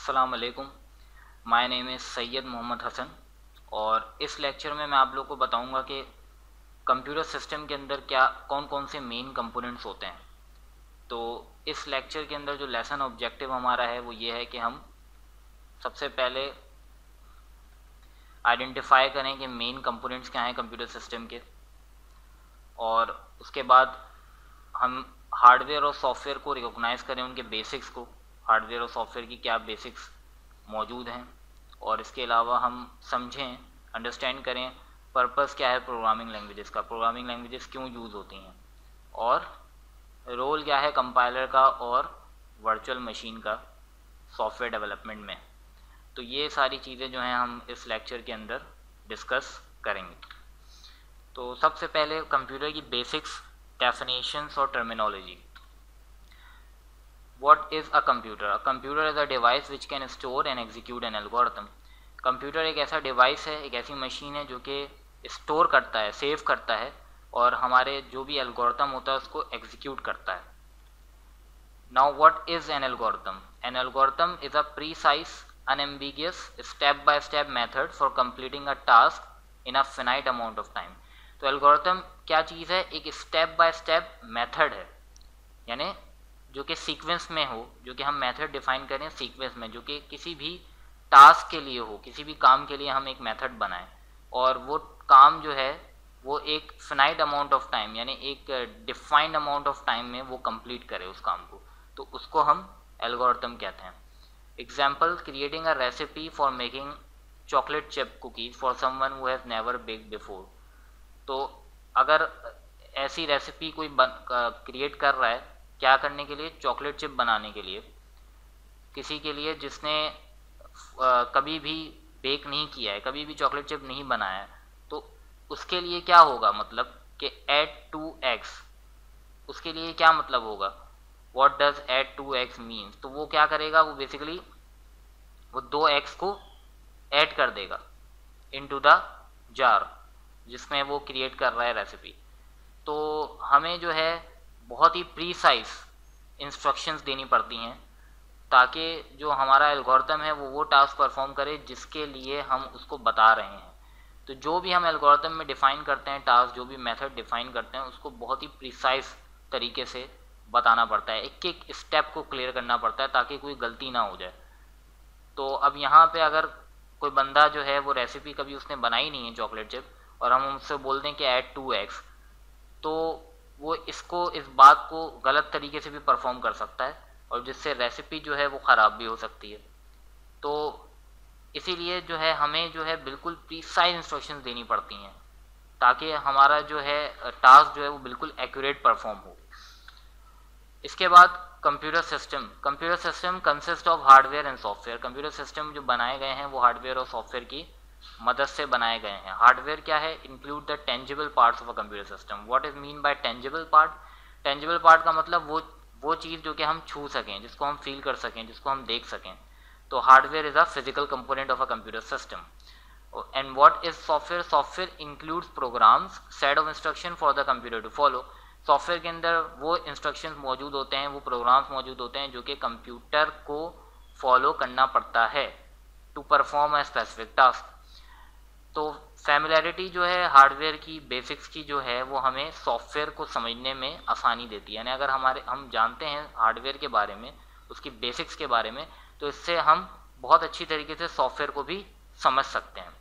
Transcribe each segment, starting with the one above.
अस्सलाम वालेकुम। My name is Syed Mohammad Hasan और इस लेक्चर में मैं आप लोग को बताऊंगा कि कंप्यूटर सिस्टम के अंदर क्या कौन कौन से मेन कंपोनेंट्स होते हैं। तो इस लेक्चर के अंदर जो लेसन ऑब्जेक्टिव हमारा है वो ये है कि हम सबसे पहले आइडेंटिफाई करें कि मेन कंपोनेंट्स क्या हैं कंप्यूटर सिस्टम के, और उसके बाद हम हार्डवेयर और सॉफ्टवेयर को रिकॉग्नाइज़ करें, उनके बेसिक्स को, हार्डवेयर और सॉफ्टवेयर की क्या बेसिक्स मौजूद हैं, और इसके अलावा हम समझें, अंडरस्टैंड करें पर्पस क्या है प्रोग्रामिंग लैंग्वेजेस का, प्रोग्रामिंग लैंग्वेजेस क्यों यूज़ होती हैं, और रोल क्या है कंपाइलर का और वर्चुअल मशीन का सॉफ्टवेयर डेवलपमेंट में। तो ये सारी चीज़ें जो हैं हम इस लेक्चर के अंदर डिस्कस करेंगे। तो सबसे पहले कंप्यूटर की बेसिक्स, डेफिनेशंस और terminology. What is a computer? A computer is a device which can store and execute an algorithm. Computer एक ऐसा डिवाइस है, एक ऐसी मशीन है जो कि स्टोर करता है, सेव करता है और हमारे जो भी एल्गोरिथम होता है उसको एग्जीक्यूट करता है। Now what is an algorithm? An algorithm is a precise unambiguous step by step method for completing a task in a finite amount of time. तो एल्गोरिथम क्या चीज़ है? एक स्टेप बाय स्टेप मेथड है, यानी जो कि सीक्वेंस में हो, जो कि हम मेथड डिफाइन करें सीक्वेंस में, जो कि किसी भी टास्क के लिए हो, किसी भी काम के लिए हम एक मेथड बनाएं और वो काम जो है वो एक फिनाइट अमाउंट ऑफ टाइम यानी एक डिफाइंड अमाउंट ऑफ टाइम में वो कंप्लीट करे उस काम को, तो उसको हम एल्गोरिथम कहते हैं। Example, creating a recipe for making chocolate chip cookies for someone who has never baked before. तो अगर ऐसी रेसिपी कोई क्रिएट कर रहा है, क्या करने के लिए? चॉकलेट चिप बनाने के लिए, किसी के लिए जिसने कभी भी बेक नहीं किया है, कभी भी चॉकलेट चिप नहीं बनाया है, तो उसके लिए क्या होगा? मतलब कि ऐड 2x, उसके लिए क्या मतलब होगा? What does add 2x means? तो वो क्या करेगा? वो बेसिकली वो 2x को ऐड कर देगा इनटू द जार जिसमें वो क्रिएट कर रहा है रेसिपी। तो हमें जो है बहुत ही प्रीसाइज इंस्ट्रक्शंस देनी पड़ती हैं ताकि जो हमारा एल्गोरिथम है वो टास्क परफॉर्म करे जिसके लिए हम उसको बता रहे हैं। तो जो भी हम एल्गोरिथम में डिफ़ाइन करते हैं टास्क, जो भी मेथड डिफ़ाइन करते हैं, उसको बहुत ही प्रिसाइज तरीके से बताना पड़ता है, एक एक स्टेप को क्लियर करना पड़ता है ताकि कोई गलती ना हो जाए। तो अब यहाँ पे अगर कोई बंदा जो है वो रेसिपी कभी उसने बनाई नहीं है चॉकलेट चिप और हम उससे बोल दें कि ऐड 2x, तो वो इस बात को गलत तरीके से भी परफॉर्म कर सकता है और जिससे रेसिपी जो है वो ख़राब भी हो सकती है। तो इसीलिए जो है हमें जो है बिल्कुल प्रीसाइज इंस्ट्रक्शंस देनी पड़ती हैं ताकि हमारा जो है टास्क जो है वो बिल्कुल एक्यूरेट परफॉर्म हो। इसके बाद computer system consist of hardware and software. Computer system जो बनाए गए हैं वो हार्डवेयर और सॉफ्टवेयर की मदद से बनाए गए हैं। हार्डवेयर क्या है? Include the tangible parts of a computer system. What is mean by tangible part? Tangible part का मतलब वो चीज़ जो कि हम छू सकें, जिसको हम फील कर सकें, जिसको हम देख सकें। तो hardware is a physical component of a computer system. And what is software? Software includes programs, set of instruction for the computer to follow. Software के अंदर वो इंस्ट्रक्शंस मौजूद होते हैं, वो प्रोग्राम्स मौजूद होते हैं जो कि कंप्यूटर को फॉलो करना पड़ता है to perform a specific task. तो फैमिलियरिटी जो है हार्डवेयर की बेसिक्स की जो है वो हमें सॉफ्टवेयर को समझने में आसानी देती है। यानी अगर हम जानते हैं हार्डवेयर के बारे में, उसकी बेसिक्स के बारे में, तो इससे हम बहुत अच्छी तरीके से सॉफ्टवेयर को भी समझ सकते हैं।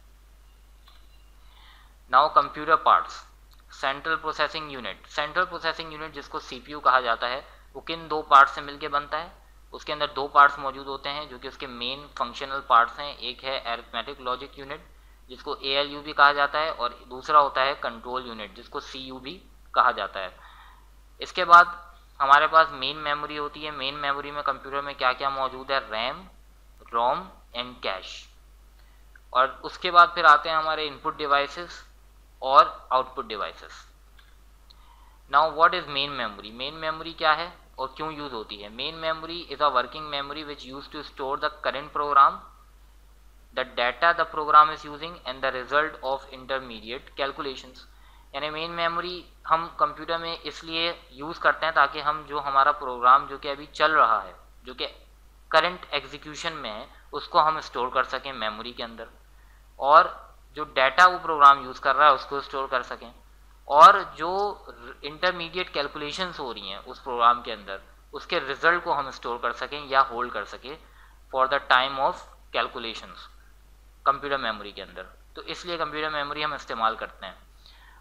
Now computer parts. Central processing unit. Central processing unit जिसको सीपीयू कहा जाता है, वो किन दो पार्ट्स से मिलकर बनता है? उसके अंदर दो पार्ट्स मौजूद होते हैं जो कि उसके मेन फंक्शनल पार्ट्स हैं। एक है अरिथमेटिक लॉजिक यूनिट जिसको ALU भी कहा जाता है और दूसरा होता है कंट्रोल यूनिट जिसको CU भी कहा जाता है। इसके बाद हमारे पास मेन मेमोरी होती है। मेन मेमोरी में कंप्यूटर में क्या क्या मौजूद है? RAM, ROM and cache. और उसके बाद फिर आते हैं हमारे इनपुट डिवाइसेस और output devices. Now what is main memory? Main memory क्या है और क्यों यूज होती है? Main memory is a working memory which use to store the current program, the data the program is using and the result of intermediate calculations। यानी main memory हम computer में इसलिए यूज़ करते हैं ताकि हम जो हमारा प्रोग्राम जो कि अभी चल रहा है, जो कि करंट एग्जीक्यूशन में है उसको हम स्टोर कर सकें मेमोरी के अंदर, और जो डाटा वो प्रोग्राम यूज़ कर रहा है उसको स्टोर कर सकें, और जो इंटरमीडिएट कैलकुलेशंस हो रही हैं उस प्रोग्राम के अंदर उसके रिजल्ट को हम स्टोर कर सकें या होल्ड कर सकें for the time of calculations computer memory के अंदर। तो इसलिए कंप्यूटर मेमोरी हम इस्तेमाल करते हैं।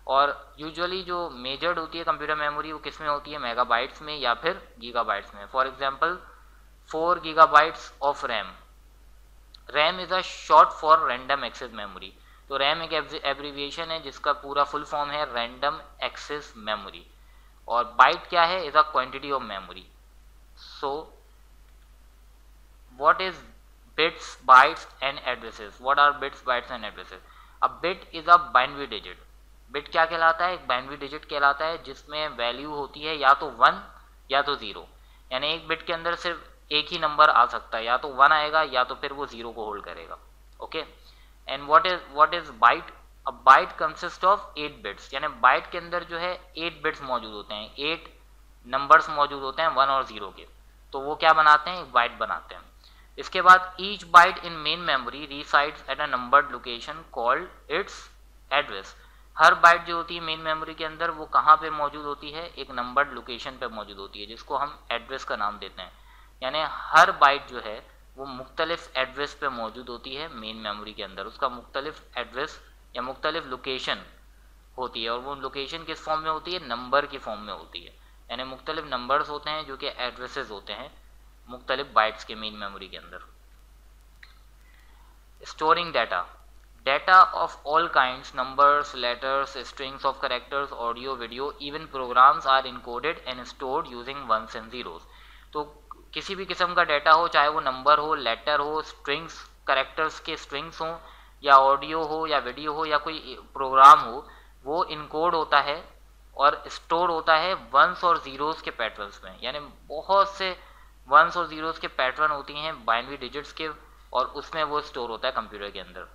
और यूजुअली जो मेजर्ड होती है कंप्यूटर मेमोरी वो किस में होती है, मेगाबाइट्स में या फिर गीगाबाइट्स में। For example 4 gigabytes of RAM. RAM is a short for random access memory. तो रैम एक एब्रीविएशन है जिसका पूरा फुल फॉर्म है रैंडम एक्सेस मेमोरी, और बाइट क्या है, is a quantity of memory. So what is bits, bytes and addresses? What are bits, bytes and addresses? A bit is a binary digit. Bit क्या कहलाता है, एक binary digit कहलाता है जिसमें वैल्यू होती है या तो 1 या तो 0, यानी एक बिट के अंदर सिर्फ एक ही नंबर आ सकता है, या तो 1 आएगा या तो फिर वो 0 को होल्ड करेगा। Okay, and what is byte? A byte consist of 8 bits, यानी बाइट के अंदर जो है 8 बिट्स मौजूद होते हैं, 8 नंबर्स मौजूद होते हैं 1 और 0 के, तो वो क्या बनाते हैं, एक बाइट बनाते हैं। इसके बाद each byte in main memory resides at a numbered location called its address. हर बाइट जो होती है मेन मेमोरी के अंदर वो कहाँ पे मौजूद होती है, एक नंबर्ड लोकेशन पे मौजूद होती है जिसको हम एड्रेस का नाम देते हैं। यानी हर बाइट जो है वो मुख्तलिफ एड्रेस पे मौजूद होती है मेन मेमोरी के अंदर, उसका मुख्तलिफ एड्रेस या मुख्तलिफ लोकेशन होती है, और वो लोकेशन किस फॉर्म में होती है, नंबर की फॉर्म में होती है। यानी मुख्तलिफ नंबर्स होते हैं जो कि एड्रेसेस होते हैं मुख्तलिफ बाइट्स के मेन मेमोरी के अंदर। Storing data, data of all kinds, numbers, letters, strings of characters, audio, video, even programs are encoded and stored using ones and zeros. तो किसी भी किस्म का डाटा हो, चाहे वो नंबर हो, लेटर हो, स्ट्रिंग्स, कैरेक्टर्स के स्ट्रिंग्स हो, या ऑडियो हो या वीडियो हो या कोई प्रोग्राम हो, वो इनकोड होता है और स्टोर होता है वंस और जीरोस के पैटर्न्स में। यानी बहुत से वंस और जीरोस के पैटर्न होती हैं बाइनरी डिजिट्स के, और उसमें वो स्टोर होता है कंप्यूटर के अंदर।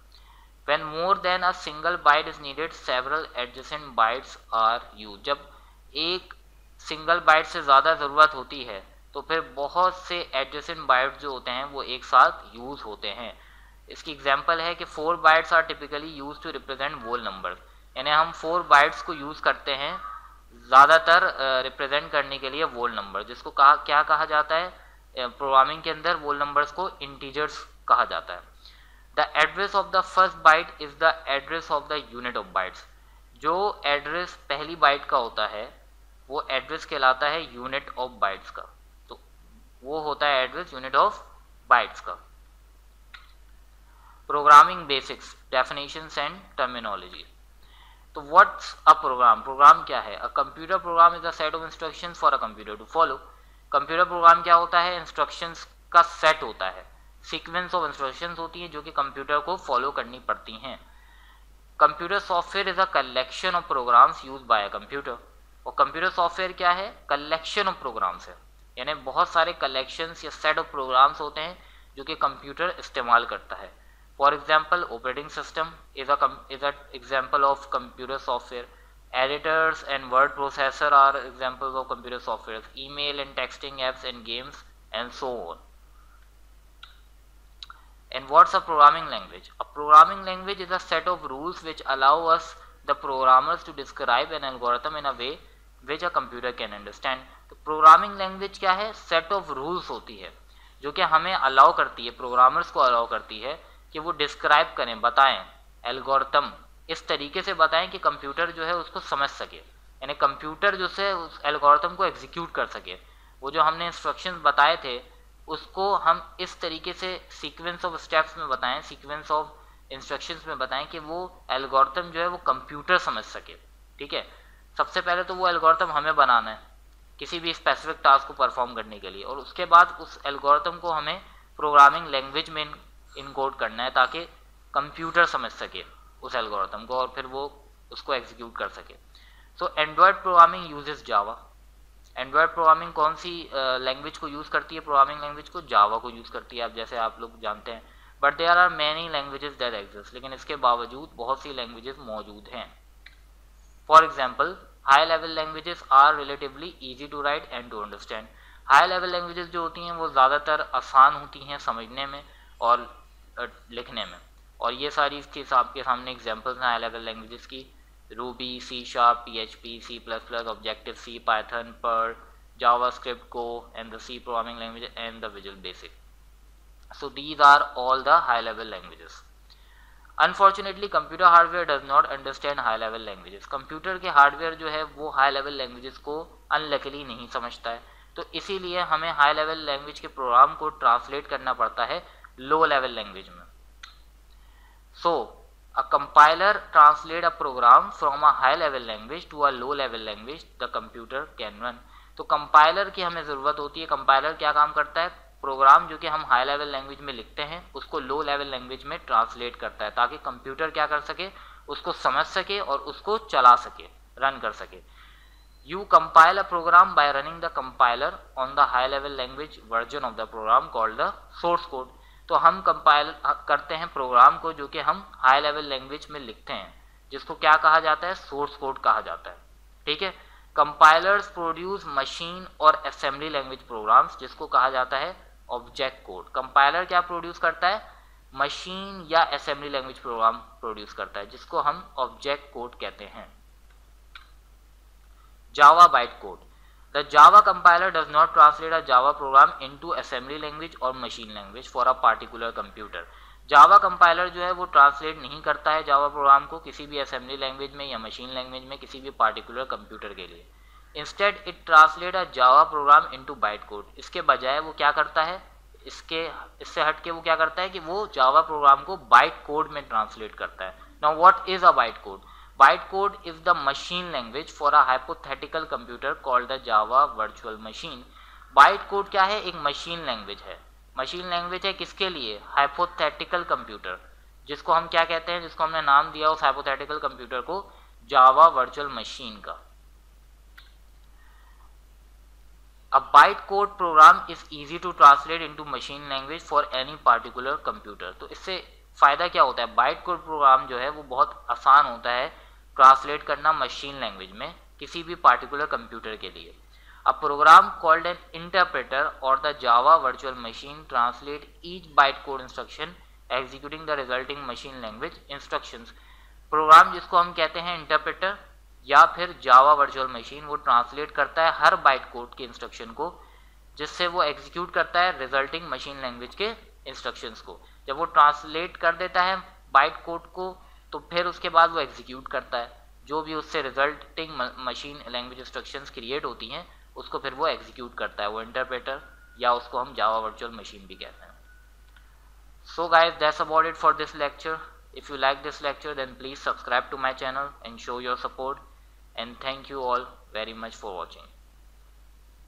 When more than a single byte is needed, several adjacent bytes are used. जब एक सिंगल बाइट से ज़्यादा ज़रूरत होती है तो फिर बहुत से एडजेसेंट बाइट्स जो होते हैं वो एक साथ यूज़ होते हैं। इसकी एग्जांपल है कि 4 bytes are typically use to represent whole number, यानी हम 4 बाइट्स को यूज़ करते हैं ज़्यादातर रिप्रेजेंट करने के लिए वोल नंबर, जिसको क्या कहा जाता है प्रोग्रामिंग के अंदर, वोल नंबर्स को इंटीजर्स कहा जाता है। The address of the first byte is the address of the unit of bytes. जो एड्रेस पहली बाइट का होता है वो एड्रेस कहलाता है यूनिट ऑफ बाइट्स का, तो वो होता है एड्रेस यूनिट ऑफ बाइट्स का। Programming basics, definitions and terminology. तो व्हाट्स अ प्रोग्राम? प्रोग्राम क्या है? A computer program is a set of instructions for a computer to follow. Computer program क्या होता है? इंस्ट्रक्शंस का सेट होता है, सीक्वेंस ऑफ इंस्ट्रक्शंस होती हैं जो कि कंप्यूटर को फॉलो करनी पड़ती हैं। Computer software is a collection of programs used by a computer. और कंप्यूटर सॉफ्टवेयर क्या है? कलेक्शन ऑफ प्रोग्राम्स है, यानी बहुत सारे कलेक्शंस या सेट ऑफ प्रोग्राम्स होते हैं जो कि कंप्यूटर इस्तेमाल करता है। For example operating system is a example of computer software. Editors and word processor are examples of computer software. Email and texting apps and games and so on. And what's a programming language? A programming language is a set of rules which allow us, the programmers, to describe an algorithm in a way which a computer can understand. तो programming language क्या है? Set of rules होती है जो कि हमें allow करती है, programmers को allow करती है कि वो describe करें, बताएं algorithm, इस तरीके से बताएं कि कंप्यूटर जो है उसको समझ सके, यानी कंप्यूटर जो है उस एल्गोरिथम को एग्जीक्यूट कर सके। वो जो हमने इंस्ट्रक्शंस बताए थे उसको हम इस तरीके से सीक्वेंस ऑफ स्टेप्स में बताएं, सीक्वेंस ऑफ इंस्ट्रक्शंस में बताएं कि वो एल्गोरिथम जो है वो कंप्यूटर समझ सके। ठीक है, सबसे पहले तो वो एल्गोरिथम हमें बनाना है किसी भी स्पेसिफिक टास्क को परफॉर्म करने के लिए, और उसके बाद उस एल्गोरिथम को हमें प्रोग्रामिंग लैंग्वेज में इनकोड करना है ताकि कंप्यूटर समझ सके उस एल्गोरिथम को और फिर वो उसको एग्जीक्यूट कर सके। सो एंड्रॉयड प्रोग्रामिंग यूजेस जावा। एंड्रॉयड प्रोग्रामिंग कौन सी लैंग्वेज को यूज़ करती है? प्रोग्रामिंग लैंग्वेज को जावा को यूज़ करती है, आप जैसे आप लोग जानते हैं। But there are many languages that exist, लेकिन इसके बावजूद बहुत सी लैंग्वेजेस मौजूद हैं। For example high level languages are relatively easy to write and to understand. High level languages जो होती हैं वो ज़्यादातर आसान होती हैं समझने में और लिखने में, और ये सारी इसके आपके सामने एग्जांपल्स हैं हाई लेवल लैंग्वेजेस की। Ruby, C sharp, PHP, C++, Objective C, Python, Perl, JavaScript, Go and the C programming language and the Visual Basic. So these are all the high level languages. Unfortunately computer hardware does not understand high level languages. Computer के hardware जो है वो high level languages को unluckily नहीं समझता है, तो इसीलिए हमें हाई लेवल लैंग्वेज के प्रोग्राम को ट्रांसलेट करना पड़ता है लो लेवल लैंग्वेज में। So a compiler translate a program from a high level language to a low level language the computer can run. तो कंपाइलर की हमें ज़रूरत होती है। कंपाइलर क्या काम करता है, प्रोग्राम जो कि हम हाई लेवल लैंग्वेज में लिखते हैं उसको लो लेवल लैंग्वेज में ट्रांसलेट करता है, ताकि कंप्यूटर क्या कर सके, उसको समझ सके और उसको चला सके, रन कर सके। You compile a program by running the compiler on the high level language version of the program called the source code. तो हम कंपाइल करते हैं प्रोग्राम को जो कि हम हाई लेवल लैंग्वेज में लिखते हैं, जिसको क्या कहा जाता है, सोर्स कोड कहा जाता है। ठीक है। कंपाइलर्स प्रोड्यूस मशीन और असेंबली लैंग्वेज प्रोग्राम्स, जिसको कहा जाता है ऑब्जेक्ट कोड। कंपाइलर क्या प्रोड्यूस करता है, मशीन या असेंबली लैंग्वेज प्रोग्राम प्रोड्यूस करता है, जिसको हम ऑब्जेक्ट कोड कहते हैं। Java byte code. The Java compiler does not translate a Java program into assembly language or machine language for a particular computer. Java compiler जो है वो ट्रांसलेट नहीं करता है जावा प्रोग्राम को किसी भी असेंबली लैंग्वेज में या मशीन लैंग्वेज में किसी भी पार्टिकुलर कंप्यूटर के लिए। Instead it translate a Java program into byte code. इसके बजाय वो क्या करता है, इससे हट के वो क्या करता है कि वो जावा प्रोग्राम को बाइट कोड में ट्रांसलेट करता है। Now what is a byte code? Byte code is the machine language for a hypothetical computer called the Java Virtual machine. Byte code क्या है, एक मशीन लैंग्वेज है। मशीन लैंग्वेज है किसके लिए, हाइपोथेटिकल कंप्यूटर, जिसको हम क्या कहते हैं, जिसको हमने नाम दिया उस हाइपोथेटिकल कंप्यूटर को जावा वर्चुअल मशीन का। A byte code program is easy to translate into machine language for any particular computer। तो इससे फायदा क्या होता है, बाइट कोड प्रोग्राम जो है वो बहुत आसान होता है ट्रांसलेट करना मशीन लैंग्वेज में किसी भी पार्टिकुलर कंप्यूटर के लिए। A program called an interpreter or the Java virtual machine translate each byte code instruction executing the resulting machine language instructions। प्रोग्राम जिसको हम कहते हैं इंटरप्रेटर या फिर जावा वर्चुअल मशीन, वो ट्रांसलेट करता है हर बाइट कोड के इंस्ट्रक्शन को, जिससे वो एग्जीक्यूट करता है रिजल्टिंग मशीन लैंग्वेज के इंस्ट्रक्शंस को। जब वो ट्रांसलेट कर देता है बाइट कोड को तो फिर उसके बाद वो एग्जीक्यूट करता है, जो भी उससे resulting machine language instructions create होती हैं उसको फिर वो एग्जीक्यूट करता है वो इंटरप्रेटर, या उसको हम जावा वर्चुअल मशीन भी कहते हैं। So guys that's about it for this lecture. If you like this lecture then please subscribe to my channel and show your support, and thank you all very much for watching.